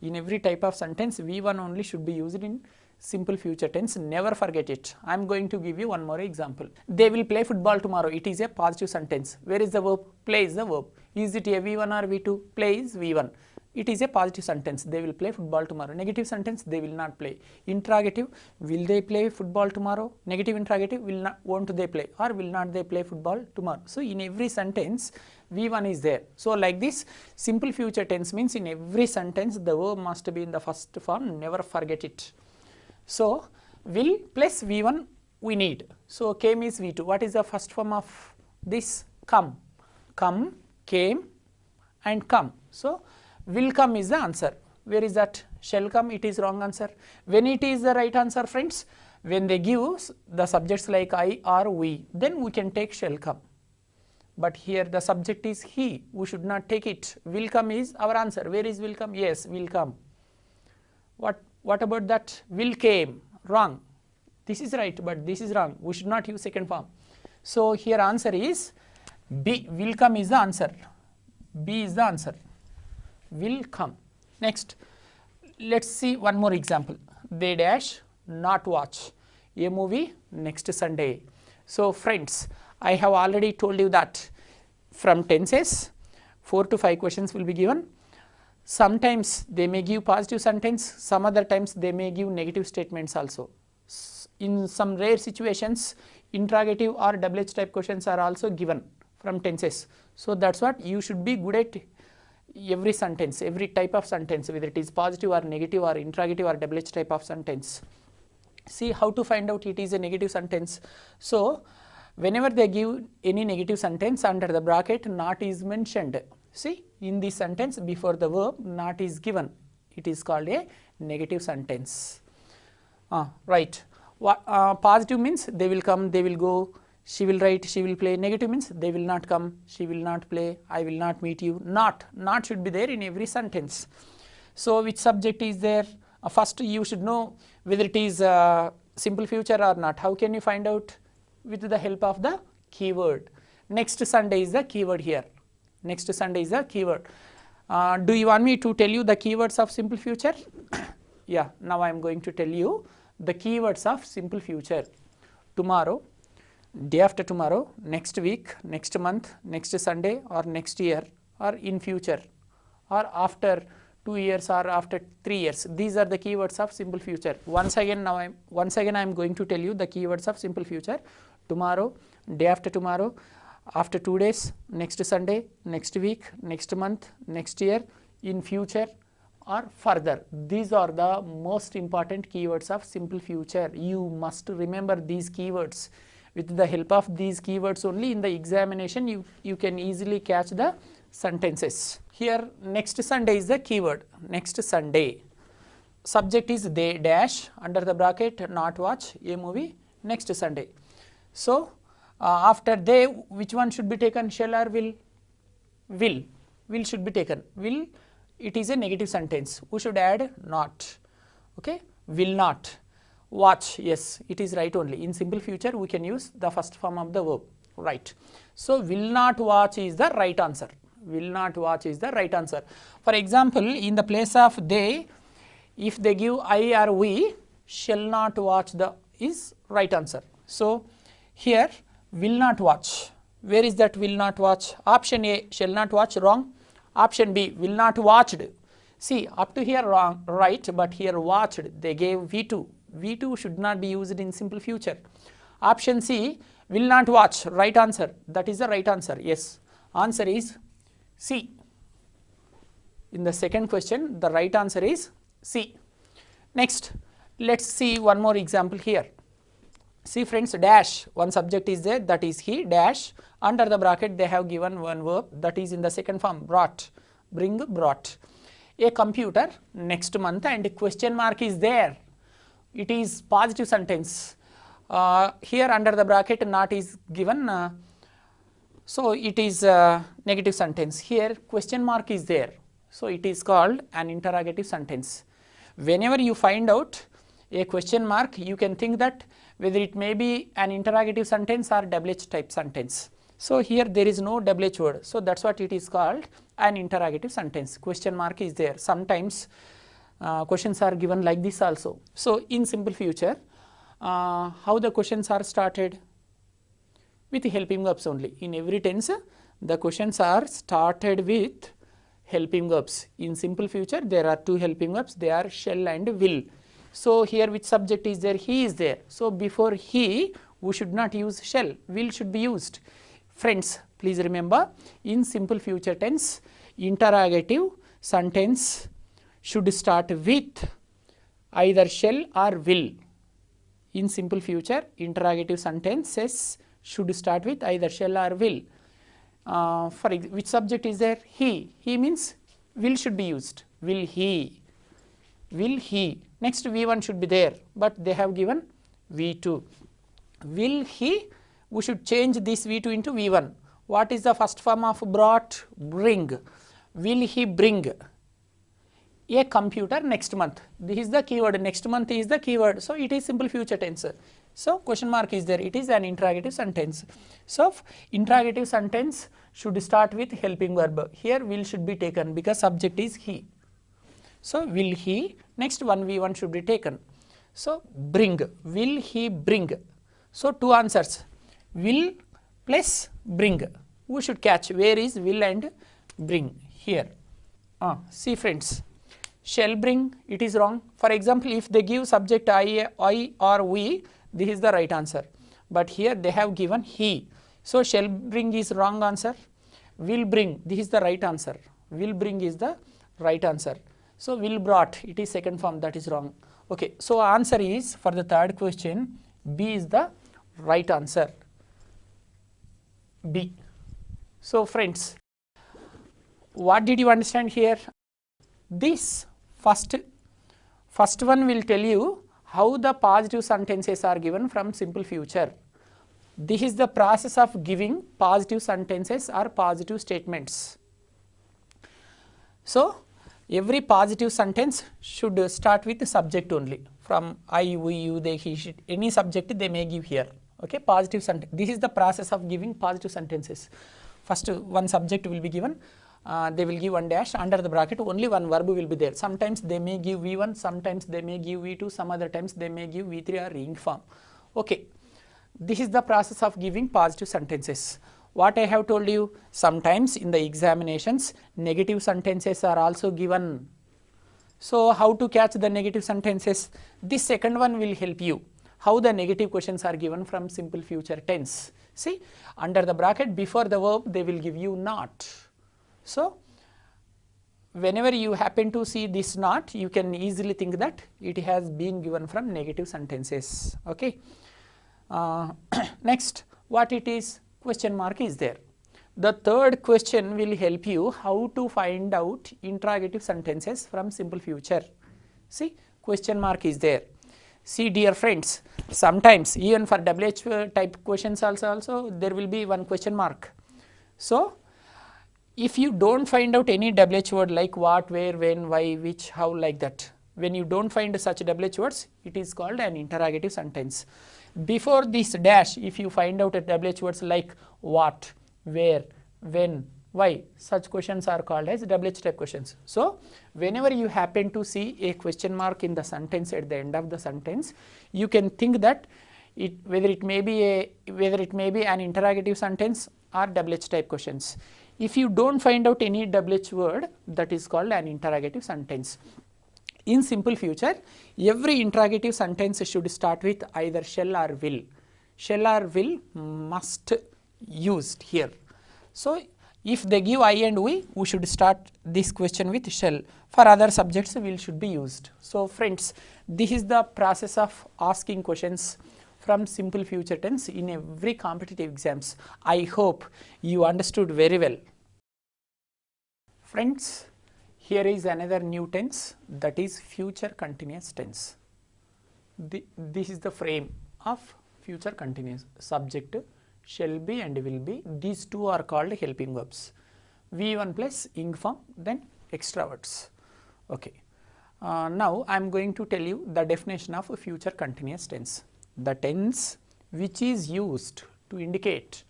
in every type of sentence, V1 only should be used in simple future tense. Never forget it. I am going to give you one more example. They will play football tomorrow. It is a positive sentence. Where is the verb? Play is the verb. Is it a V1 or V2? Play is V1. It is a positive sentence. They will play football tomorrow. Negative sentence, they will not play. Interrogative, will they play football tomorrow? Negative interrogative, will not, won't they play, or will not they play football tomorrow? So in every sentence, V1 is there. So like this, simple future tense means in every sentence the verb must be in the first form. Never forget it. So will plus V1 we need. So came is V2. What is the first form of this? Come. Come, came and come. So will come is the answer. Where is that? Shall come, it is wrong answer. When it is the right answer, friends? When they give the subjects like I or we, then we can take shall come. But here the subject is he. We should not take it. Will come is our answer. Where is will come? Yes, will come. What about that? Will came. Wrong. This is right, but this is wrong. We should not use second form. So here answer is B. Will come is the answer. B is the answer. Will come. Next, let's see one more example. They dash not watch a movie next Sunday. So friends, I have already told you that from tenses 4 to 5 questions will be given. Sometimes they may give positive sentence, some other times they may give negative statements also. In some rare situations, interrogative or WH type questions are also given from tenses. So that's what you should be good at. Every sentence, every type of sentence, whether it is positive or negative or interrogative or WH type of sentence. See how to find out it is a negative sentence. So whenever they give any negative sentence, under the bracket not is mentioned. See, in this sentence before the verb not is given. It is called a negative sentence. Right. Positive means they will come, they will go, she will write, she will play. Negative means they will not come, she will not play, I will not meet you. Not should be there in every sentence. So which subject is there? First you should know whether it is simple future or not. How can you find out? With the help of the keyword. Next Sunday is the keyword here. Next Sunday is the keyword. Do you want me to tell you the keywords of simple future? Yeah, now I am going to tell you the keywords of simple future. Tomorrow, day after tomorrow, next week, next month, next Sunday, or next year, or in future, or after 2 years, or after 3 years. These are the keywords of simple future. Once again I am going to tell you the keywords of simple future. Tomorrow, day after tomorrow, after 2 days, next Sunday, next week, next month, next year, in future, or further. These are the most important keywords of simple future. You must remember these keywords. With the help of these keywords only, in the examination you can easily catch the sentences. Here next Sunday is the keyword. Next Sunday. Subject is they dash, under the bracket not watch a movie next Sunday. So after they, which one should be taken, shall or will? Will. Will should be taken. Will, it is a negative sentence. We should add not. Okay, will not. Watch, yes, it is right only. In simple future we can use the first form of the verb, right. So will not watch is the right answer. Will not watch is the right answer. For example, in the place of they, if they give I or we, shall not watch the is right answer. So here will not watch. Where is that will not watch? Option A, shall not watch, wrong. Option B, will not watched. See, up to here wrong, right, but here watched, they gave V2. V2 should not be used in simple future. Option C, will not watch, right answer. That is the right answer. Yes, answer is C. In the second question, the right answer is C. Next, let's see one more example here. See friends, dash, one subject is there, that is he, dash, under the bracket they have given one verb, that is in the second form, brought, bring, brought. A computer next month, and question mark is there. It is positive sentence. Here under the bracket not is given, so it is a negative sentence. Here question mark is there, so it is called an interrogative sentence. Whenever you find out a question mark, you can think that whether it may be an interrogative sentence or WH type sentence. So here there is no WH word, so that's what it is called, an interrogative sentence. Question mark is there. Sometimes questions are given like this also. So in simple future, how the questions are started? With helping verbs only. In every tense, the questions are started with helping verbs. In simple future, there are two helping verbs, they are shall and will. So here which subject is there? He is there. So before he, we should not use shall, will should be used. Friends, please remember, in simple future tense, interrogative sentence should start with either shall or will. In simple future, interrogative sentences should start with either shall or will. For which subject is there? He. He means will should be used. Will he. Will he. Next V1 should be there, but they have given V2. Will he, we should change this V2 into V1. What is the first form of brought? Bring. Will he bring a computer next month? This is the keyword. Next month is the keyword. So it is simple future tense. So question mark is there. It is an interrogative sentence. So interrogative sentence should start with helping verb. Here will should be taken because subject is he. So will he, next one V1 should be taken. So bring, will he bring? So two answers, will plus bring. We should catch where is will and bring here. See friends, shall bring, it is wrong. For example, if they give subject I or we, this is the right answer. But here they have given he. So shall bring is wrong answer. Will bring, this is the right answer. Will bring is the right answer. So will brought, it is second form, that is wrong. Okay, so answer is for the third question, B is the right answer. B. So friends, what did you understand here? This first one will tell you how the positive sentences are given from simple future. This is the process of giving positive sentences or positive statements. So every positive sentence should start with the subject only. From I, we, you, they, he, she, any subject they may give here. Okay, positive sentence. This is the process of giving positive sentences. First one subject will be given. They will give one dash, under the bracket only one verb will be there. Sometimes they may give V1, sometimes they may give V2, some other times they may give V3 or ing form. Okay. This is the process of giving positive sentences. What I have told you, sometimes in the examinations negative sentences are also given. So how to catch the negative sentences? This second one will help you. How the negative questions are given from simple future tense. See, under the bracket before the verb they will give you not. So whenever you happen to see this not, you can easily think that it has been given from negative sentences. Okay. Next, what it is? Question mark is there. The third question will help you how to find out interrogative sentences from simple future. See, question mark is there. See, dear friends, sometimes even for WH type questions also there will be one question mark. So if you don't find out any WH word like what, where, when, why, which, how, like that, when you don't find such WH words, it is called an interrogative sentence. Before this dash, if you find out a WH words like what, where, when, why, such questions are called as WH type questions. So whenever you happen to see a question mark in the sentence at the end of the sentence, you can think that whether it may be an interrogative sentence or WH type questions. If you don't find out any WH word, that is called an interrogative sentence. In simple future, every interrogative sentence should start with either shall or will. Shall or will must used here. So if they give I and we should start this question with shall. For other subjects, will should be used. So friends, this is the process of asking questions from simple future tense in every competitive exams. I hope you understood very well. Friends, here is another new tense, that is future continuous tense. This is the frame of future continuous. Subject, shall be and will be, these two are called helping verbs. V1 plus ing form, then extra words. Okay. Now I am going to tell you the definition of a future continuous tense. The tense which is used to indicate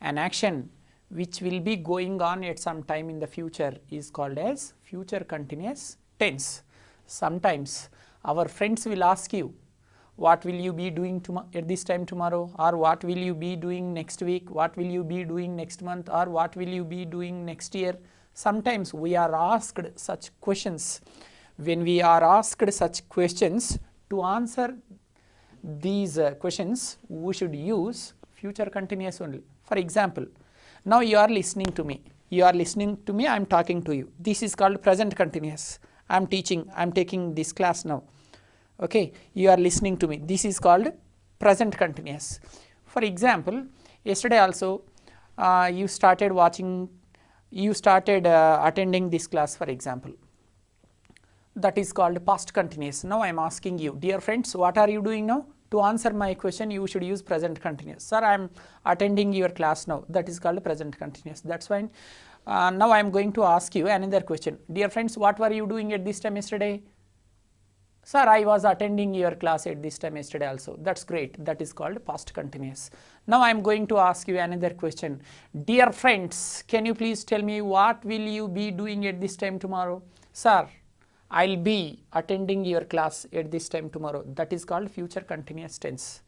an action which will be going on at some time in the future is called as future continuous tense. Sometimes our friends will ask you, what will you be doing at this time tomorrow, or what will you be doing next week, what will you be doing next month, or what will you be doing next year. Sometimes we are asked such questions. When we are asked such questions, to answer these questions we should use future continuous only. For example, now you are listening to me, I am talking to you. This is called present continuous. I am teaching, I am taking this class now. Okay, you are listening to me. This is called present continuous. For example, yesterday also you started attending this class, for example. That is called past continuous. Now I am asking you, dear friends, what are you doing now? To answer my question, you should use present continuous. Sir, I am attending your class now. That is called present continuous. That's fine. Now I am going to ask you another question. Dear friends, what were you doing at this time yesterday? Sir, I was attending your class at this time yesterday also. That's great. That is called past continuous. Now I am going to ask you another question. Dear friends, can you please tell me what will you be doing at this time tomorrow? Sir, I'll be attending your class at this time tomorrow. That is called future continuous tense.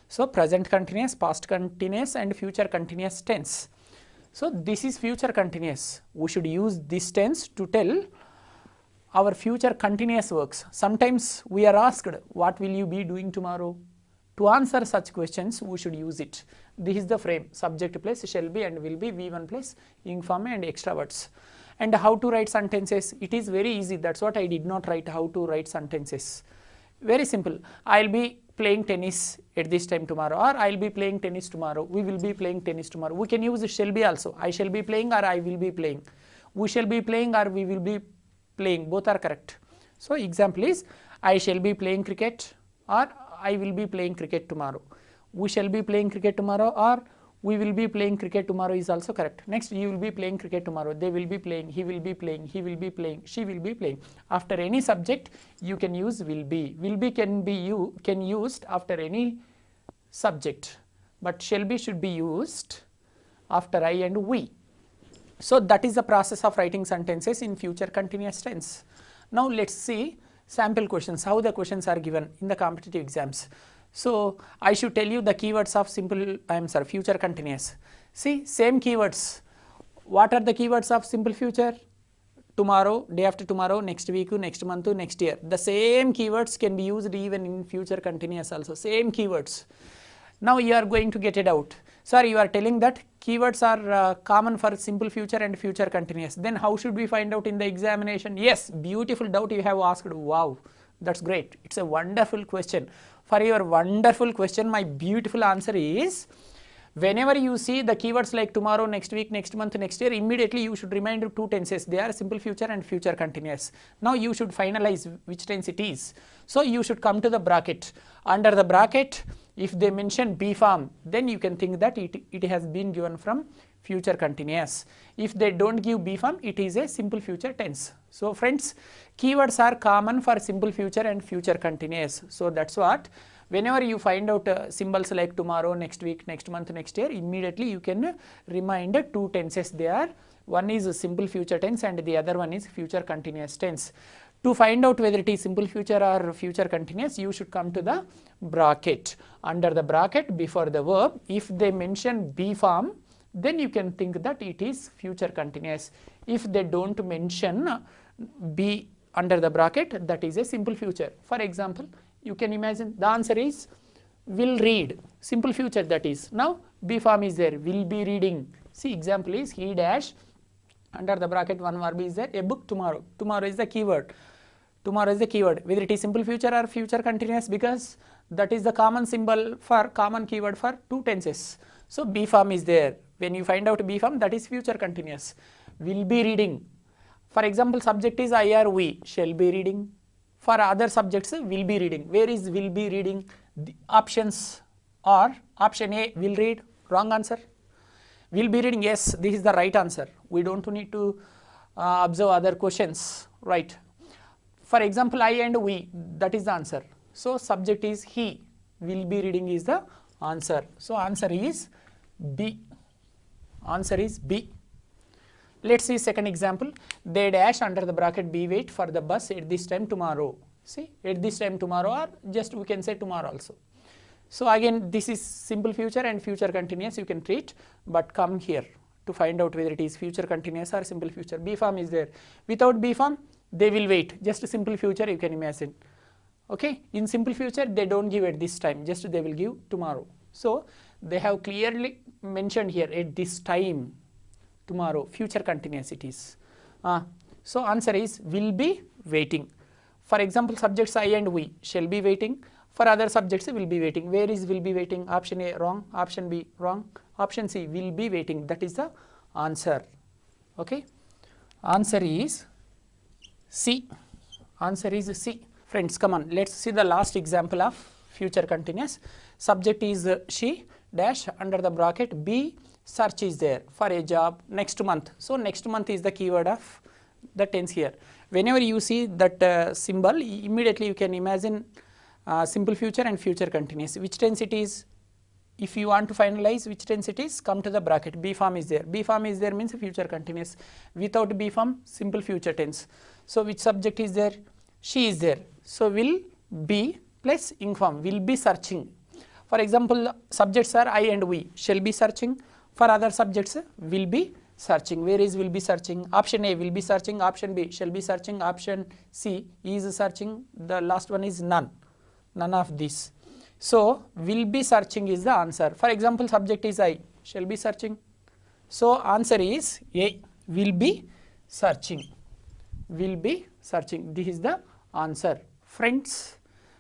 So present continuous, past continuous and future continuous tense. So this is future continuous. We should use this tense to tell our future continuous works. Sometimes we are asked, what will you be doing tomorrow? To answer such questions, we should use it. This is the frame, subject plus shall be and will be, V1 plus ing form and extra words. And how to write sentences? It is very easy. That's what I did not write how to write sentences. Very simple. I'll be playing tennis at this time tomorrow, or I'll be playing tennis tomorrow. We will be playing tennis tomorrow. We can use shall be also. I shall be playing or I will be playing. We shall be playing or we will be playing. Both are correct. So example is, I shall be playing cricket or I will be playing cricket tomorrow. We shall be playing cricket tomorrow or we will be playing cricket tomorrow is also correct. Next, you will be playing cricket tomorrow. They will be playing. He will be playing. He will be playing. She will be playing. After any subject, you can use will be. Will be can used after any subject, but shall be should be used after I and we. So that is the process of writing sentences in future continuous tense. Now let's see sample questions, how the questions are given in the competitive exams. So I should tell you the keywords of future continuous. See, same keywords. What are the keywords of simple future? Tomorrow, day after tomorrow, next week, next month, next year. The same keywords can be used even in future continuous also. Same keywords. Now you are going to get it out. Sir, you are telling that keywords are common for simple future and future continuous. Then how should we find out in the examination? Yes, beautiful doubt you have asked. Wow, that's great. It's a wonderful question. For your wonderful question, my beautiful answer is, whenever you see the keywords like tomorrow, next week, next month, next year, immediately you should remind two tenses. They are simple future and future continuous. Now you should finalize which tense it is. So you should come to the bracket. Under the bracket, if they mention B form, then you can think that it has been given from future continuous. If they don't give B form, it is a simple future tense. So friends, keywords are common for simple future and future continuous. So that's what, whenever you find out symbols like tomorrow, next week, next month, next year, immediately you can remind two tenses there. One is simple future tense and the other one is future continuous tense. To find out whether it is simple future or future continuous, you should come to the bracket. Under the bracket, before the verb, if they mention B form, then you can think that it is future continuous. If they don't mention B under the bracket, that is a simple future. For example, you can imagine the answer is will read, simple future that is. Now B form is there, will be reading. See, example is he dash, under the bracket one verb is there, a book tomorrow. Tomorrow is the keyword. Tomorrow is the keyword. Whether it is simple future or future continuous, because that is the common symbol for common keyword for two tenses. So B form is there. When you find out B form, that is future continuous. Will be reading. For example, subject is I or we, shall be reading. For other subjects, will be reading. Where is will be reading? The options are option A, will read, wrong answer. Will be reading, yes, this is the right answer. We don't need to observe other questions, right? For example, I and we, that is the answer. So subject is he, will be reading is the answer. So answer is B. Answer is B. Let's see second example. They dash under the bracket be wait for the bus at this time tomorrow. See, at this time tomorrow, or just we can say tomorrow also. So again, this is simple future and future continuous you can treat, but come here to find out whether it is future continuous or simple future. B form is there. Without B form, they will wait. Just simple future you can imagine. Okay, in simple future they don't give at this time, just they will give tomorrow. So they have clearly mentioned here at this time tomorrow, future continuous it is. So answer is will be waiting. For example, subjects I and we, shall be waiting. For other subjects will be waiting. Where is will be waiting? Option A wrong, option B wrong, option C will be waiting. That is the answer. Okay, answer is C. Answer is C. Friends, come on, let's see the last example of future continuous. Subject is she dash under the bracket B, search is there for a job next month. So next month is the keyword of the tense here. Whenever you see that symbol, immediately you can imagine simple future and future continuous. Which tense it is? If you want to finalize which tense it is, come to the bracket. B form is there. B form is there means future continuous. Without B form, simple future tense. So which subject is there? She is there. So will be plus ing form, will be searching. For example, subjects are I and we, shall be searching. For other subjects, will be searching. Where is will be searching? Option A will be searching, option B shall be searching, option C is searching, the last one is none. None of this. So will be searching is the answer. For example, subject is I, shall be searching. So answer is A, will be searching. Will be searching. This is the answer. Friends,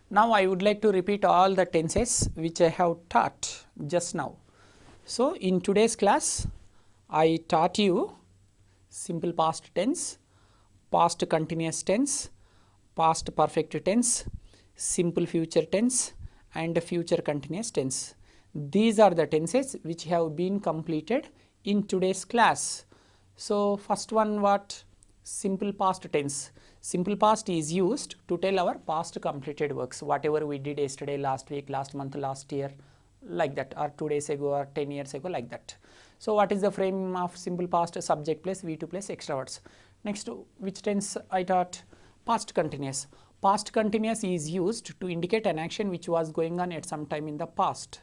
now I would like to repeat all the tenses which I have taught just now. So in today's class, I taught you simple past tense, past continuous tense, past perfect tense, simple future tense and future continuous tense. These are the tenses which have been completed in today's class. So first one, what? Simple past tense. Simple past is used to tell our past completed works, whatever we did yesterday, last week, last month, last year, like that, or 2 days ago or 10 years ago, like that. So what is the frame of simple past? Subject plus V2 plus extra words. Next, which tense I taught? Past continuous. past continuous is used to indicate an action which was going on at some time in the past.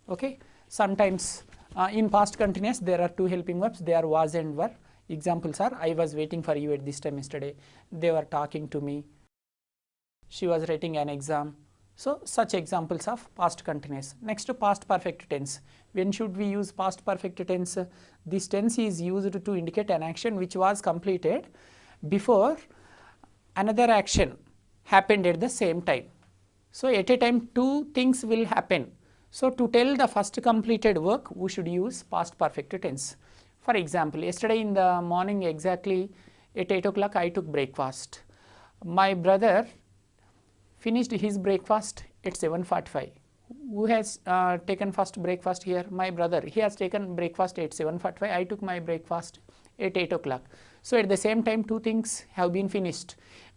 Okay. Sometimes in past continuous there are two helping verbs, they are was and were. Examples are, I was waiting for you at this time yesterday, they were talking to me, she was writing an exam. So such examples of past continuous. Next to past perfect tense. When should we use past perfect tense? This tense is used to indicate an action which was completed before another action happened at the same time. So at a time two things will happen. So to tell the first completed work, we should use past perfect tense. For example, yesterday in the morning exactly at 8 o'clock I took breakfast. My brother finished his breakfast at 7:45. Who has taken first breakfast here? My brother. He has taken breakfast at 7:45. I took my breakfast at 8 o'clock. So at the same time two things have been finished.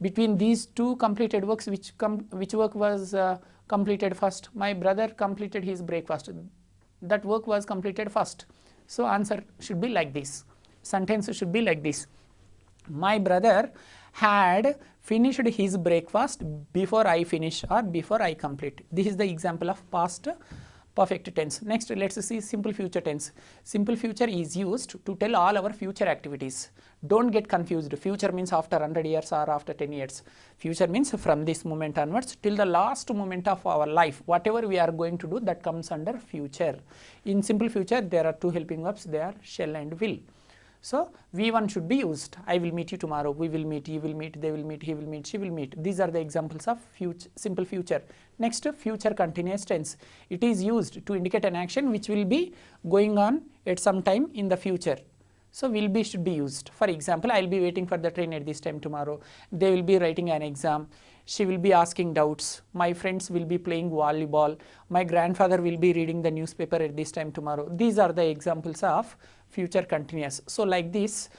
Between these two completed works, which work was completed first? My brother completed his breakfast. That work was completed first. So answer should be like this. Sentence should be like this. My brother had finished his breakfast before I finish or before I complete. This is the example of past perfect tense. Next, let us see simple future tense. Simple future is used to tell all our future activities. Don't get confused. Future means after 100 years or after 10 years. Future means from this moment onwards till the last moment of our life. Whatever we are going to do, that comes under future. In simple future, there are two helping verbs. They are shall and will. So V1 should be used. I will meet you tomorrow. We will meet. You will meet. They will meet. He will meet. She will meet. These are the examples of simple future. Next, future continuous tense. It is used to indicate an action which will be going on at some time in the future. So will be should be used. For example, I will be waiting for the train at this time tomorrow. They will be writing an exam. She will be asking doubts. My friends will be playing volleyball. My grandfather will be reading the newspaper at this time tomorrow. These are the examples of future continuous. So like this,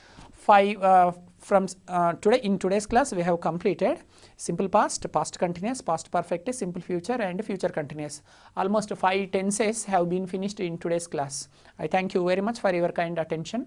in today's class we have completed simple past, past continuous, past perfect, simple future and future continuous. Almost 5 tenses have been finished in today's class. I thank you very much for your kind attention.